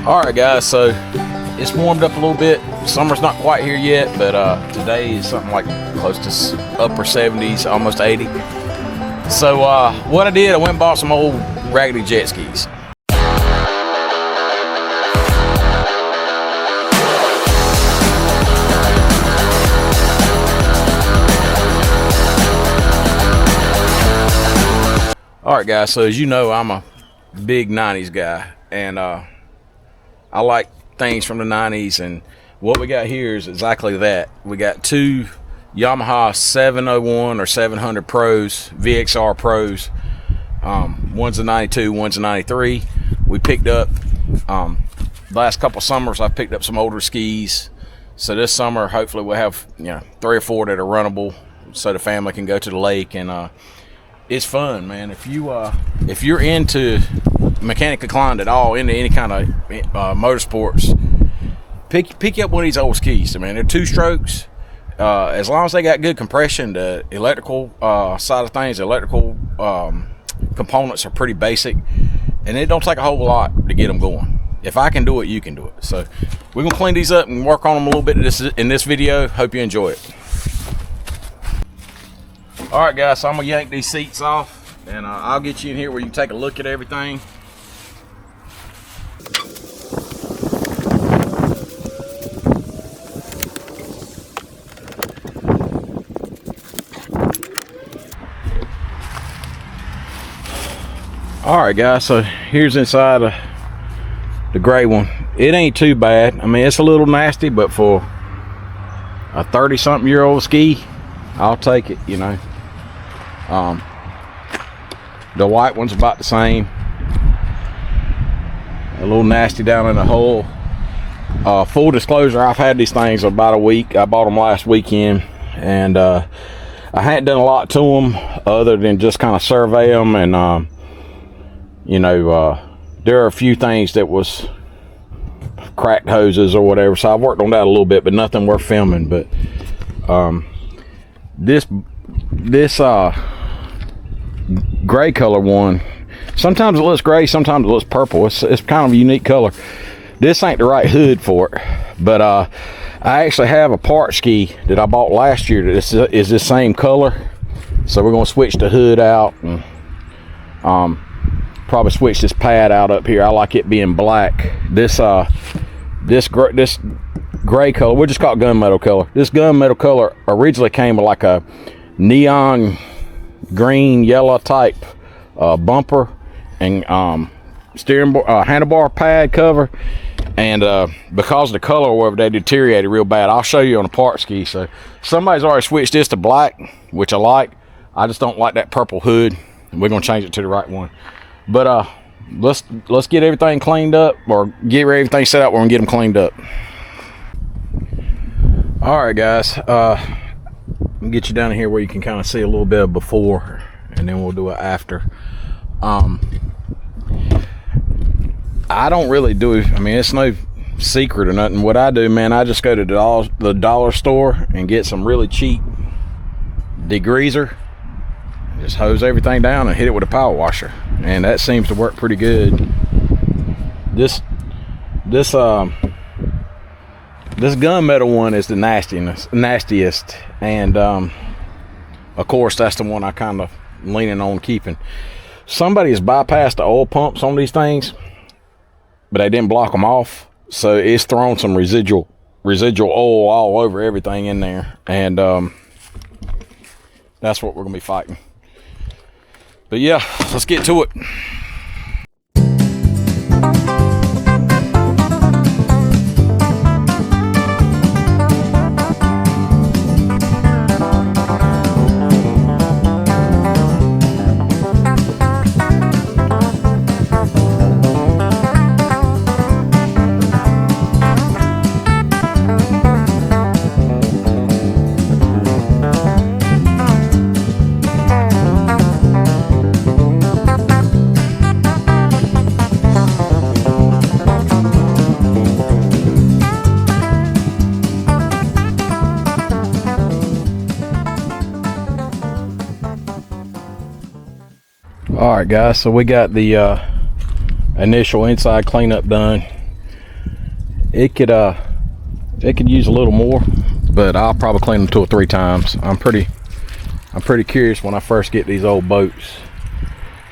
All right, guys, so it's warmed up a little bit. Summer's not quite here yet, but today is something like close to upper 70s, almost 80. So what I did, I went and bought some old raggedy jet skis. All right, guys, so as you know, I'm a big 90s guy, and I like things from the 90s, and what we got here is exactly that. We got two Yamaha 701 or 700 Pros, VXR Pros. One's a 92, one's a 93. We picked up, last couple summers, I picked up some older skis. So this summer, hopefully we'll have 3 or 4 that are runnable so the family can go to the lake, and it's fun, man. If you're into mechanic inclined at all, into any kind of motorsports, pick up one of these old skis. I mean, they're 2 strokes. As long as they got good compression, the electrical side of things, the electrical components are pretty basic, and it don't take a whole lot to get them going. If I can do it, you can do it. So we're gonna clean these up and work on them a little bit in this video. Hope you enjoy it. All right, guys, so I'm gonna yank these seats off, and I'll get you in here where you can take a look at everything. All right, guys, so here's inside of the gray one. It ain't too bad. I mean, it's a little nasty, but for a 30-something-year-old ski, I'll take it, you know. The white one's about the same. A little nasty down in the hole. Full disclosure, I've had these things about a week. I bought them last weekend, and I hadn't done a lot to them other than just kind of survey them, and there are a few things that was cracked hoses or whatever, so I've worked on that a little bit, but nothing worth filming. But this gray color one, sometimes it looks gray, sometimes it looks purple. It's kind of a unique color. This ain't the right hood for it, but I actually have a part ski that I bought last year that is this same color, so we're gonna switch the hood out, and probably switch this pad out up here. I like it being black. This gray color, we'll just call it gunmetal color. This gunmetal color originally came with like a neon green yellow type bumper and steering handlebar pad cover, and because the color or whatever, they deteriorated real bad. I'll show you on a part ski. So somebody's already switched this to black, which I like. I just don't like that purple hood, and we're gonna change it to the right one. But let's get everything cleaned up, or get everything set up. We're gonna get them cleaned up. All right, guys, I'll get you down here where you can kind of see a little bit of before, and then we'll do it after. I don't really do, I mean, it's no secret or nothing. What I do, man, I just go to the dollar store and get some really cheap degreaser, just hose everything down and hit it with a power washer, and that seems to work pretty good. This gunmetal one is the nastiest, and of course that's the one I kind of leaning on keeping. Somebody has bypassed the oil pumps on these things, but they didn't block them off, so it's thrown some residual oil all over everything in there, and that's what we're gonna be fighting. But yeah, let's get to it. All right, guys, so we got the initial inside cleanup done. it could use a little more, but I'll probably clean them 2 or 3 times. I'm pretty curious when I first get these old boats.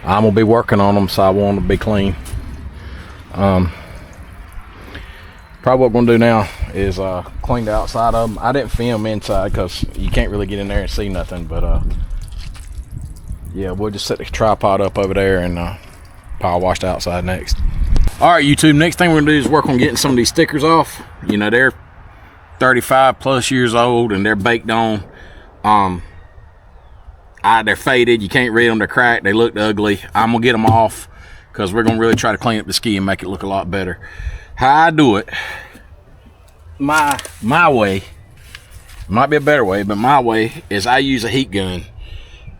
I'm gonna be working on them, so I want them to be clean. Probably what we're gonna do now is clean the outside of them. I didn't film inside because you can't really get in there and see nothing, but yeah, we'll just set the tripod up over there and power wash the outside next. All right, YouTube, next thing we're gonna do is work on getting some of these stickers off. You know, they're 35 plus years old and they're baked on. They're faded, you can't read them, they're cracked, they look ugly. I'm gonna get them off because we're gonna really try to clean up the ski and make it look a lot better. How I do it, my way, might be a better way, but my way is I use a heat gun.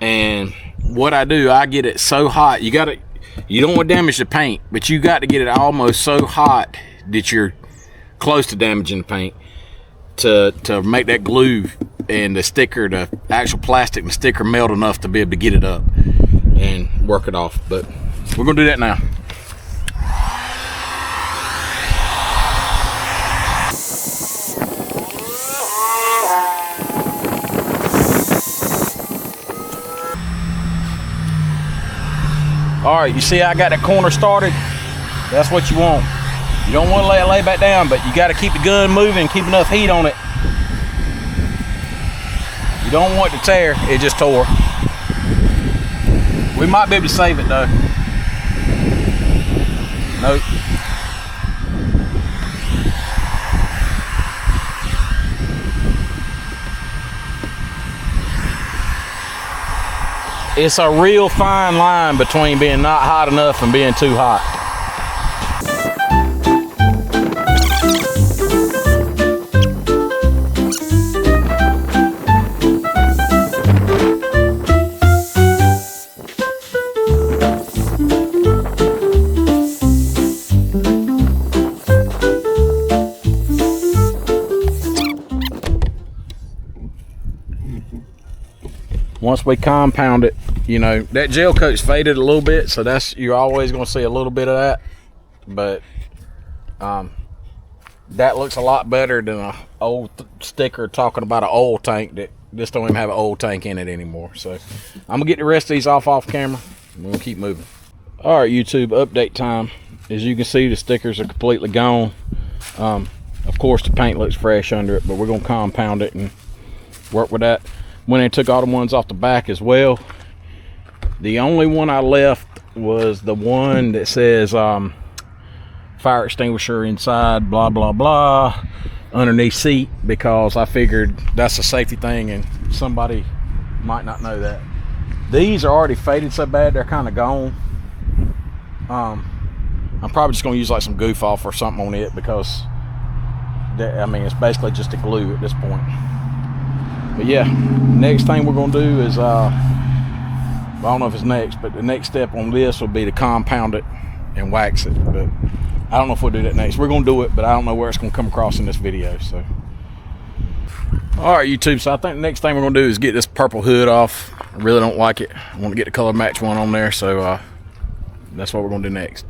And what I do, I get it so hot, you don't want to damage the paint, but you got to get it almost so hot that you're close to damaging the paint to make that glue and the sticker, the actual plastic and the sticker melt enough to be able to get it up and work it off. But we're gonna do that now. All right, you see I got that corner started? That's what you want. You don't want to let it lay back down, but you got to keep the gun moving, keep enough heat on it. You don't want it to tear, it just tore. We might be able to save it though. Nope. It's a real fine line between being not hot enough and being too hot. Once we compound it, you know, that gel coat's faded a little bit, so you're always going to see a little bit of that, but that looks a lot better than an old sticker talking about an oil tank that just don't even have an oil tank in it anymore. So I'm gonna get the rest of these off camera and we'll keep moving. All right, YouTube, update time. As you can see, the stickers are completely gone. Of course the paint looks fresh under it, but we're gonna compound it and work with that. When I took all the ones off the back as well, the only one I left was the one that says fire extinguisher inside, blah blah blah, underneath seat, because I figured that's a safety thing and somebody might not know that. These are already faded so bad they're kind of gone. I'm probably just gonna use like some goof off or something on it, because I mean, it's basically just a glue at this point. But yeah, next thing we're gonna do is I don't know if it's next, but the next step on this will be to compound it and wax it. But I don't know if we'll do that next. We're gonna do it, but I don't know where it's gonna come across in this video. So all right, YouTube, so I think the next thing we're gonna do is get this purple hood off. I really don't like it. I want to get the color match one on there, so that's what we're gonna do next.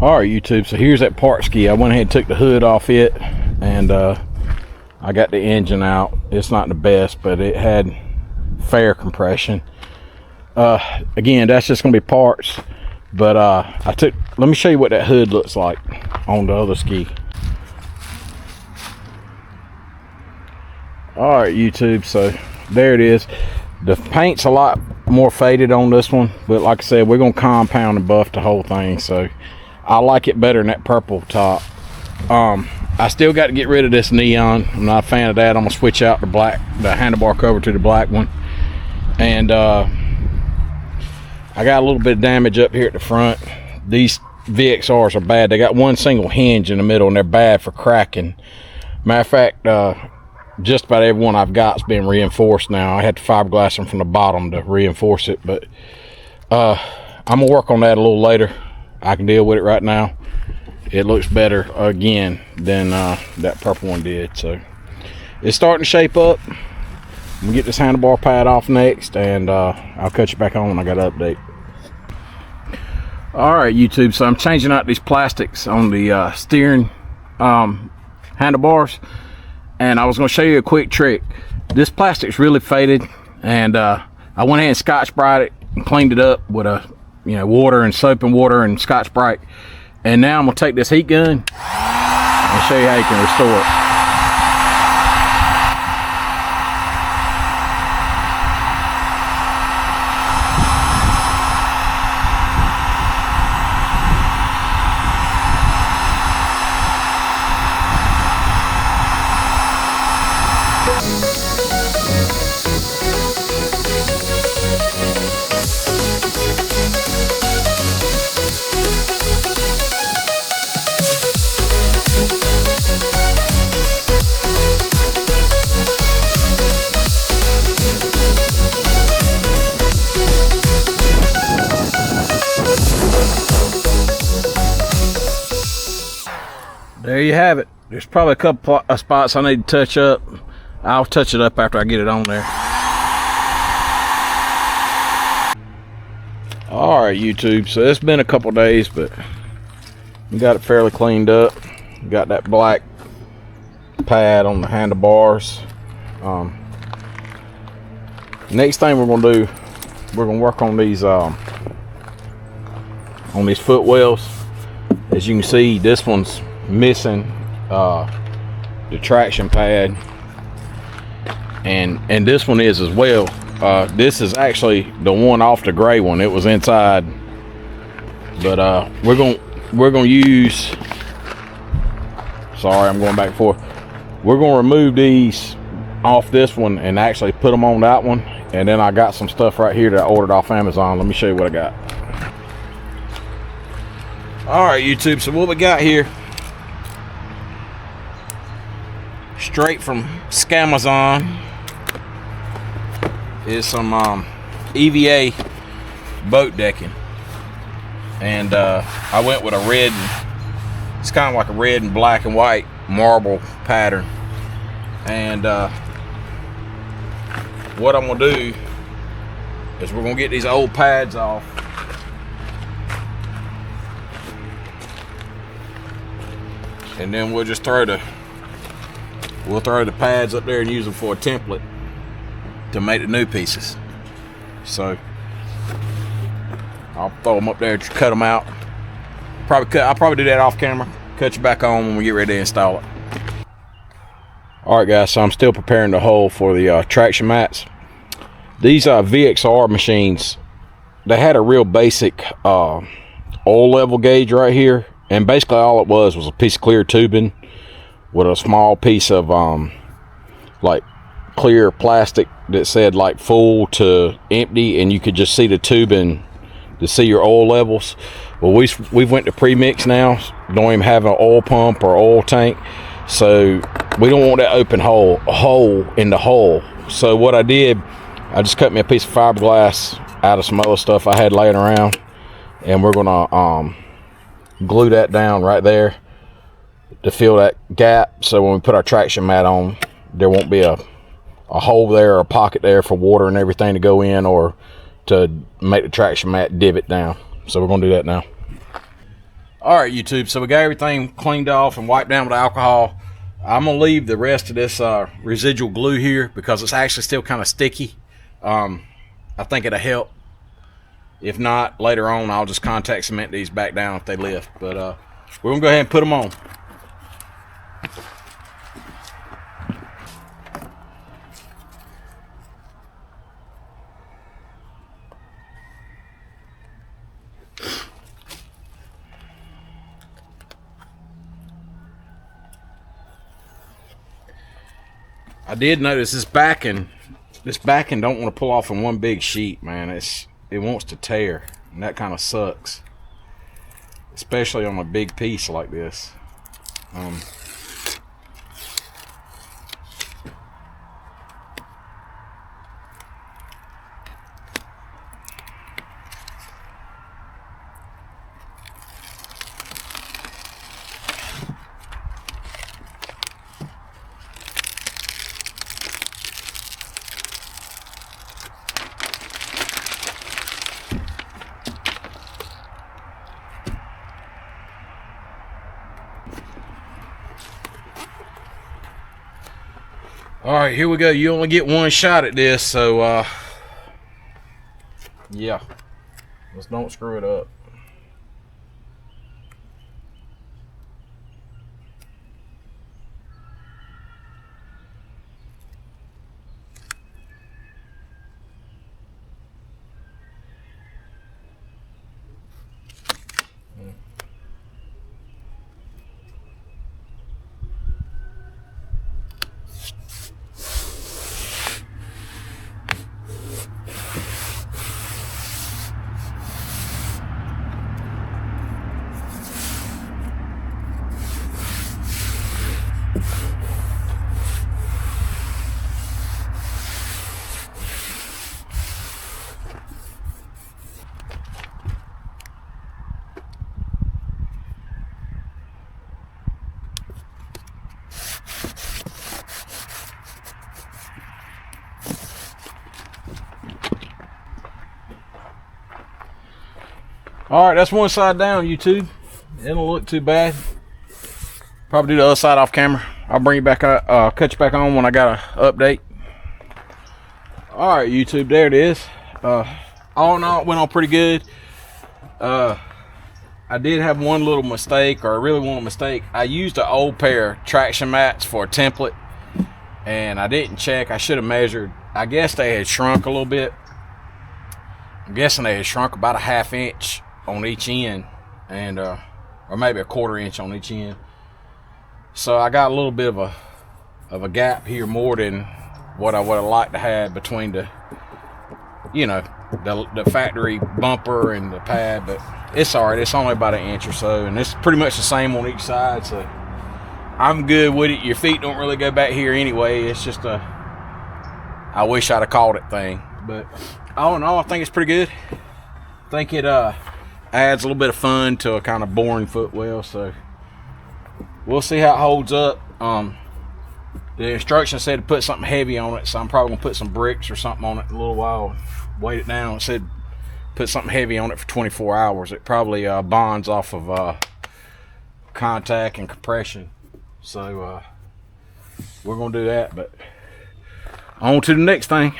All right, YouTube, so here's that part ski. I went ahead and took the hood off it, and I got the engine out. It's not the best, but it had fair compression. Again, that's just gonna be parts, but let me show you what that hood looks like on the other ski. All right, YouTube, so there it is. The paint's a lot more faded on this one, but like I said, we're gonna compound and buff the whole thing, so I like it better than that purple top. I still got to get rid of this neon. I'm not a fan of that. I'm gonna switch out the handlebar cover to the black one. And I got a little bit of damage up here at the front. These VXRs are bad. They got one single hinge in the middle and they're bad for cracking. Matter of fact, just about every one I've got is being reinforced now. I had to fiberglass them from the bottom to reinforce it, but I'm gonna work on that a little later. I can deal with it right now. It looks better again than that purple one did. So it's starting to shape up. I'm gonna get this handlebar pad off next, and I'll cut you back on when I got an update. All right, YouTube, so I'm changing out these plastics on the steering handlebars, and I was going to show you a quick trick. This plastic's really faded, and I went ahead and Scotch-Brite it and cleaned it up with a water and soap and water and Scotch-Brite. And now I'm going to take this heat gun and show you how you can restore it. There you have it. There's probably a couple of spots I need to touch up. I'll touch it up after I get it on there. All right, YouTube. So it's been a couple days, but we got it fairly cleaned up. Got that black pad on the handlebars. Next thing we're gonna do, we're gonna work on these footwells. As you can see, this one's missing the traction pad, and this one is as well. This is actually the one off the gray one. It was inside, but we're gonna use, sorry, I'm going back and forth. We're gonna remove these off this one and actually put them on that one. And then I got some stuff right here that I ordered off Amazon. Let me show you what I got. All right, YouTube, so what we got here, straight from Scamazon, is some EVA boat decking. And I went with a red, it's kind of like a red and black and white marble pattern. And what I'm gonna do is we're gonna get these old pads off. And then we'll just throw the pads up there and use them for a template to make the new pieces. So I'll throw them up there, just cut them out. I'll probably do that off camera. Cut you back on when we get ready to install it. All right, guys. So I'm still preparing the hole for the traction mats. These VXR machines, they had a real basic oil level gauge right here. And basically all it was a piece of clear tubing with a small piece of like clear plastic that said like full to empty, and you could just see the tubing to see your oil levels. Well, we've went to premix now. Don't even have an oil pump or oil tank, so we don't want that open hole in the hull. So what I did, I just cut me a piece of fiberglass out of some other stuff I had laying around, and we're gonna glue that down right there to fill that gap, so when we put our traction mat on, there won't be a hole there or a pocket there for water and everything to go in, or to make the traction mat divot down. So we're gonna do that now. All right, YouTube, so we got everything cleaned off and wiped down with alcohol. I'm gonna leave the rest of this residual glue here because it's actually still kind of sticky. I think it'll help. If not, later on, I'll just contact cement these back down if they lift. But we're gonna go ahead and put them on. I did notice this backing don't want to pull off in one big sheet, man. It wants to tear, and that kind of sucks, especially on a big piece like this. All right, here we go. You only get one shot at this, so yeah, let's don't screw it up. All right, that's one side down, YouTube. It don't look too bad. Probably do the other side off camera. I'll bring you back, cut you back on when I got an update. All right, YouTube, there it is. All in all, it went on pretty good. I did have one little mistake, or really one mistake. I used an old pair of traction mats for a template, and I didn't check. I should have measured. I guess they had shrunk a little bit. I'm guessing they had shrunk about a 1/2 inch on each end, and or maybe a 1/4 inch on each end. So I got a little bit of a gap here, more than what I would have liked to have between the, you know, the factory bumper and the pad. But it's all right. It's only about 1 inch or so, and it's pretty much the same on each side. So I'm good with it. Your feet don't really go back here anyway. It's just a I wish I'd have called it thing. But all in all, I think it's pretty good. I think it adds a little bit of fun to a kind of boring footwell. So we'll see how it holds up. The instructions said to put something heavy on it, so I'm probably gonna put some bricks or something on it in a little while, weight it down. It said put something heavy on it for 24 hours. It probably bonds off of contact and compression. So we're gonna do that. But on to the next thing.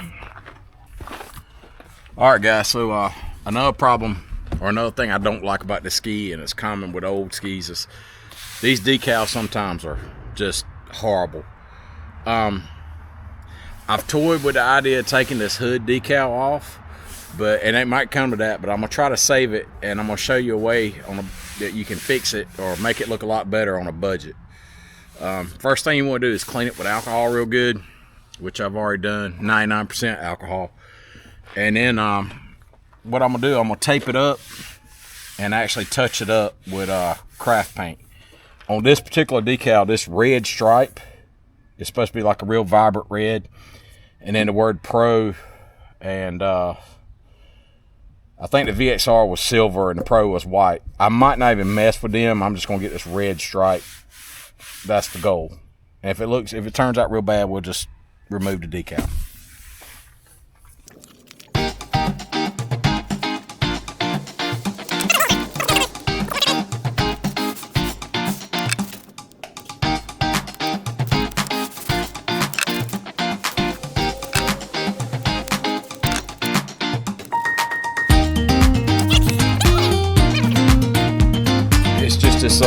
All right, guys, so another problem, or another thing I don't like about the ski, and it's common with old skis, is these decals sometimes are just horrible. I've toyed with the idea of taking this hood decal off, and it might come to that, but I'm gonna try to save it, and I'm gonna show you a way that you can fix it or make it look a lot better on a budget. First thing you want to do is clean it with alcohol real good, which I've already done, 99% alcohol. And then what I'm gonna do, I'm gonna tape it up and actually touch it up with craft paint. On this particular decal, this red stripe is supposed to be like a real vibrant red, and then the word Pro, and I think the VXR was silver and the Pro was white. I might not even mess with them. I'm just gonna get this red stripe. That's the goal. And if it turns out real bad, we'll just remove the decal. This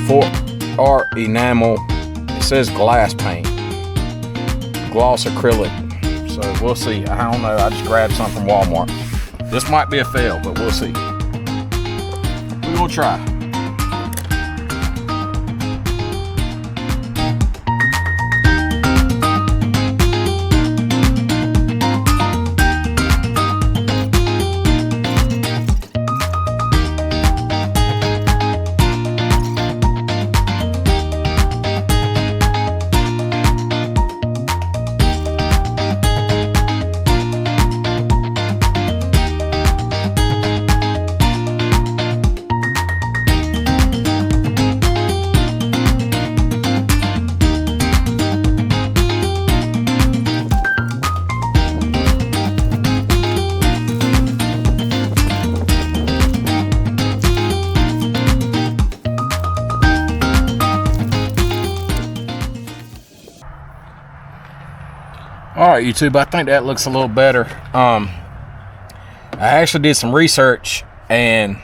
4R enamel, it says glass paint, gloss acrylic, so we'll see. I don't know, I just grabbed some from Walmart. This might be a fail, but we'll see. We're gonna try. All right, YouTube, I think that looks a little better. I actually did some research, and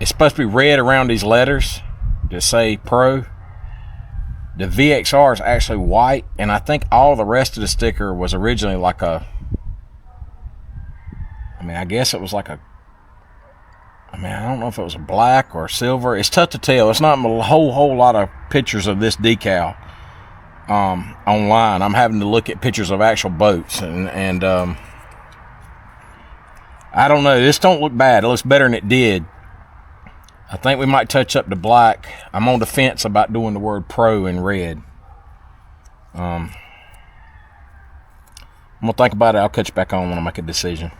it's supposed to be red around these letters that say Pro. The VXR is actually white, and I think all the rest of the sticker was originally like a, I guess it was like a, I don't know if it was a black or silver. It's tough to tell. It's not a whole lot of pictures of this decal online. I'm having to look at pictures of actual boats, and I don't know. This don't look bad. It looks better than it did. I think we might touch up the black. I'm on the fence about doing the word Pro in red. I'm gonna think about it. I'll catch you back on when I make a decision.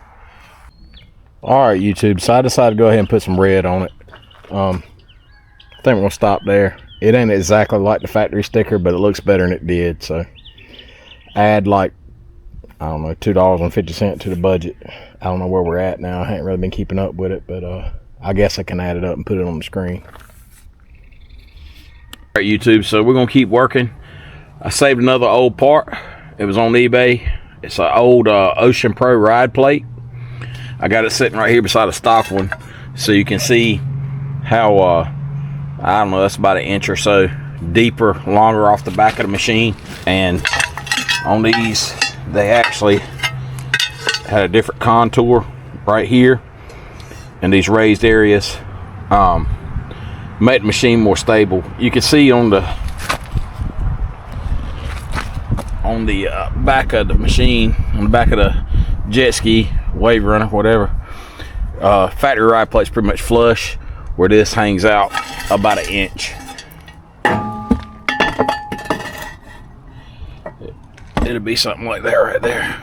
All right, YouTube, so I decided to go ahead and put some red on it. I think we're gonna stop there. It ain't exactly like the factory sticker, but it looks better than it did. So add like, I don't know, $2.50 to the budget. I don't know where we're at now. I haven't really been keeping up with it, but I guess I can add it up and put it on the screen. All right, YouTube, so we're gonna keep working. I saved another old part. It was on eBay. It's an old Ocean Pro ride plate. I got it sitting right here beside a stock one, so you can see how, I don't know, that's about an inch or so deeper, longer off the back of the machine. And on these, they actually had a different contour right here, and these raised areas made the machine more stable. You can see on the back of the machine, on the back of the jet ski, waverunner, whatever, factory ride plate's pretty much flush, where this hangs out about an inch. It'll be something like that right there.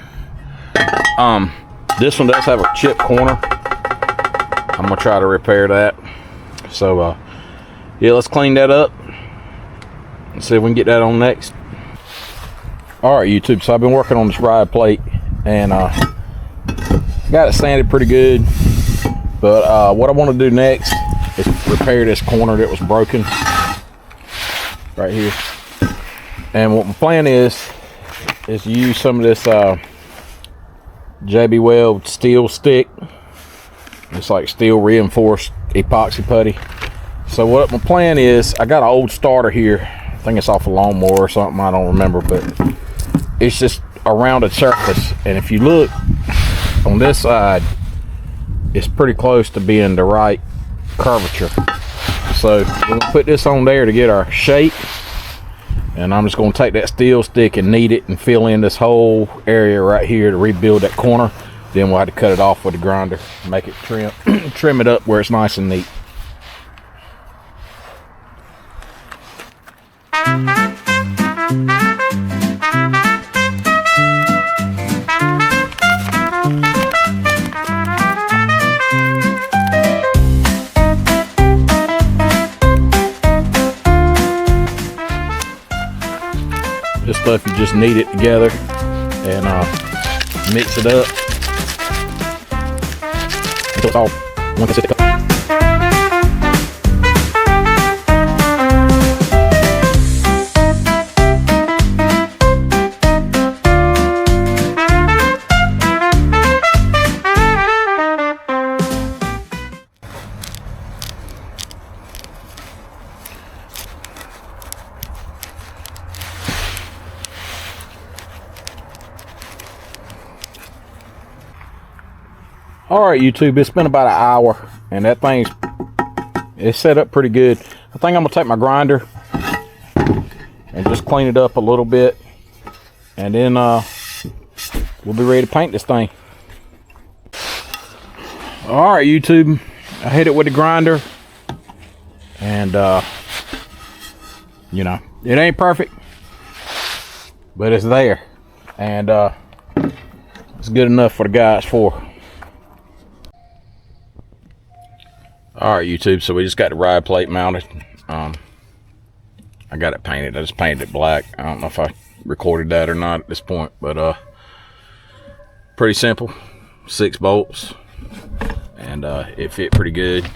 This one does have a chip corner. I'm gonna try to repair that. So yeah, let's clean that up and see if we can get that on next. All right, YouTube, so I've been working on this ride plate, and got it sanded pretty good, but what I want to do next is repair this corner that was broken right here. And what my plan is use some of this JB Weld steel stick. It's like steel reinforced epoxy putty. So what my plan is, I got an old starter here. I think it's off a lawnmower or something, I don't remember, but it's just a rounded surface, and if you look on this side, it's pretty close to being the right curvature. So we're gonna put this on there to get our shape, and I'm just gonna take that steel stick and knead it and fill in this whole area right here to rebuild that corner. Then we'll have to cut it off with a grinder, make it trim it up where it's nice and neat. This stuff, you just knead it together and mix it up until it's all one consistent color. All right, YouTube, it's been about an hour, and that it's set up pretty good. I think I'm gonna take my grinder and just clean it up a little bit, and then we'll be ready to paint this thing. All right, YouTube, I hit it with the grinder, and you know, it ain't perfect, but it's there, and it's good enough for the guys for. All right, YouTube, so we just got the ride plate mounted. I got it painted. I just painted it black. I don't know if I recorded that or not at this point, but pretty simple. 6 bolts, and it fit pretty good.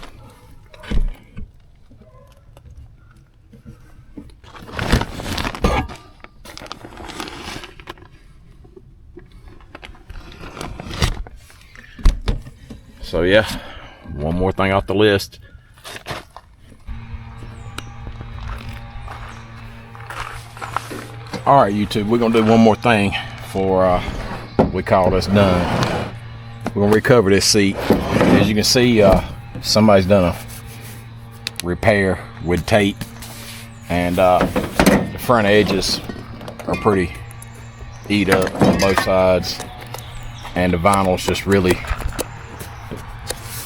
So yeah, one more thing off the list. All right, YouTube, we're gonna do one more thing for we call this done. We're gonna recover this seat. As you can see, somebody's done a repair with tape, and the front edges are pretty eat up on both sides, and the vinyl's just really,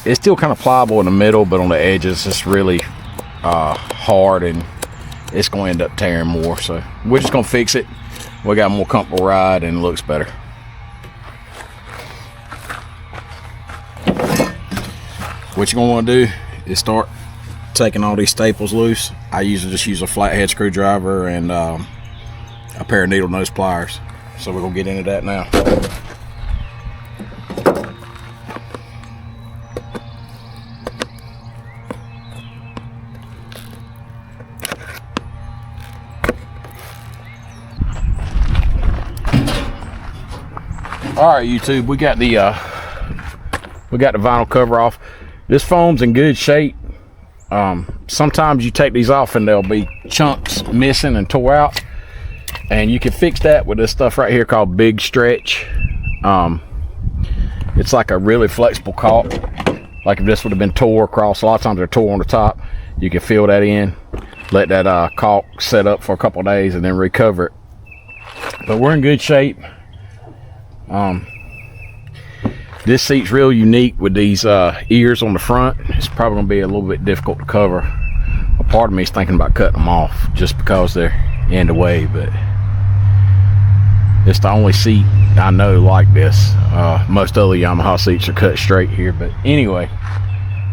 it's still kind of pliable in the middle, but on the edges it's really hard, and it's going to end up tearing more. So we're just going to fix it. We got a more comfortable ride and it looks better. What you're going to want to do is start taking all these staples loose. I usually just use a flathead screwdriver and a pair of needle nose pliers. So we're going to get into that now. All right, YouTube, we got the vinyl cover off. This foam's in good shape. Sometimes you take these off and there'll be chunks missing and tore out, and you can fix that with this stuff right here called Big Stretch. It's like a really flexible caulk. Like if this would have been tore across, a lot of times they're tore on the top. You can fill that in, let that caulk set up for a couple days, and then recover it. But we're in good shape. This seat's real unique with these ears on the front. It's probably gonna be a little bit difficult to cover. A part of me is thinking about cutting them off just because they're in the way, but it's the only seat I know like this. Most other Yamaha seats are cut straight here, but anyway,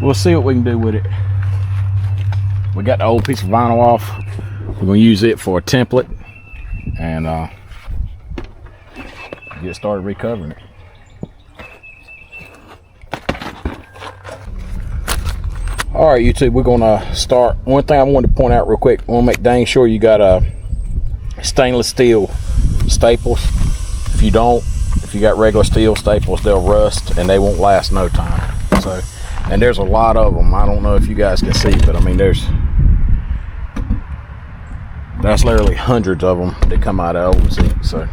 we'll see what we can do with it. We got the old piece of vinyl off. We're gonna use it for a template and get started recovering it. All right, YouTube, we're gonna start. One thing I wanted to point out real quick, I want to make dang sure you got a stainless steel staples. If you don't, if you got regular steel staples, they'll rust and they won't last no time. So, and there's a lot of them. I don't know if you guys can see, but I mean, that's literally hundreds of them that come out of old seats. So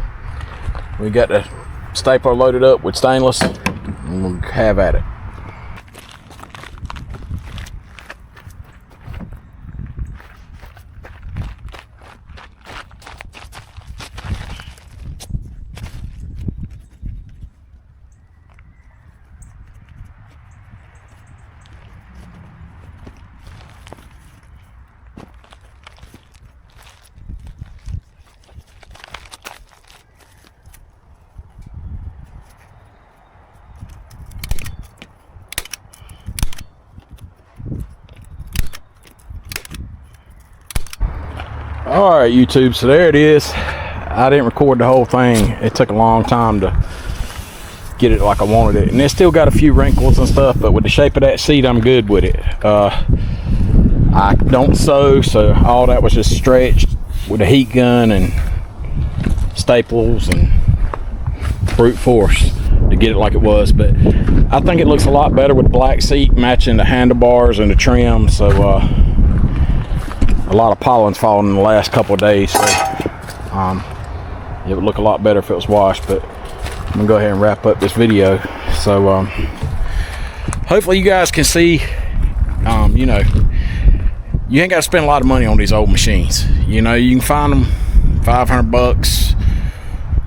we got the stapler loaded up with stainless, and we'll have at it. All right, YouTube, so there it is. I didn't record the whole thing. It took a long time to get it like I wanted it, and it's still got a few wrinkles and stuff, but with the shape of that seat, I'm good with it. I don't sew, so all that was just stretched with a heat gun and staples and brute force to get it like it was. But I think it looks a lot better with the black seat matching the handlebars and the trim. So a lot of pollen's fallen in the last couple of days, so it would look a lot better if it was washed. But I'm gonna go ahead and wrap up this video. So hopefully you guys can see, you know, you ain't got to spend a lot of money on these old machines. You know, you can find them $500,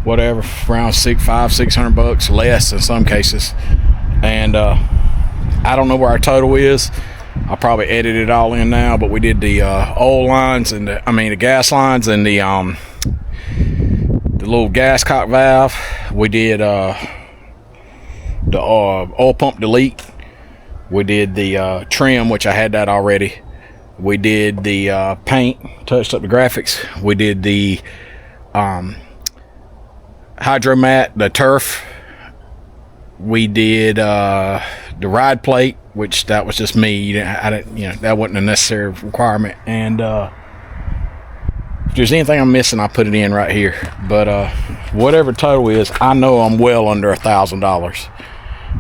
whatever, around $600 less in some cases. And I don't know where our total is. I'll probably edit it all in now, but we did the oil lines and the gas lines and the little gas cock valve. We did the oil pump delete. We did the trim, which I had that already. We did the paint, touched up the graphics. We did the hydromat, the turf. We did the ride plate, which that was just me. That wasn't a necessary requirement. And if there's anything I'm missing, I'll put it in right here. But whatever total is, I know I'm well under $1,000.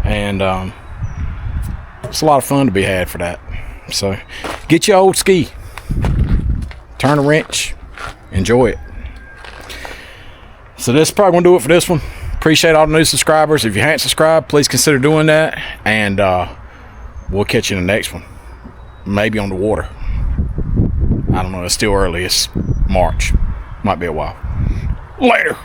And It's a lot of fun to be had for that. So get your old ski, turn a wrench, enjoy it. So this is probably gonna do it for this one. Appreciate all the new subscribers. If you haven't subscribed, please consider doing that, and we'll catch you in the next one, maybe on the water. I don't know, it's still early, it's March, might be a while. Later.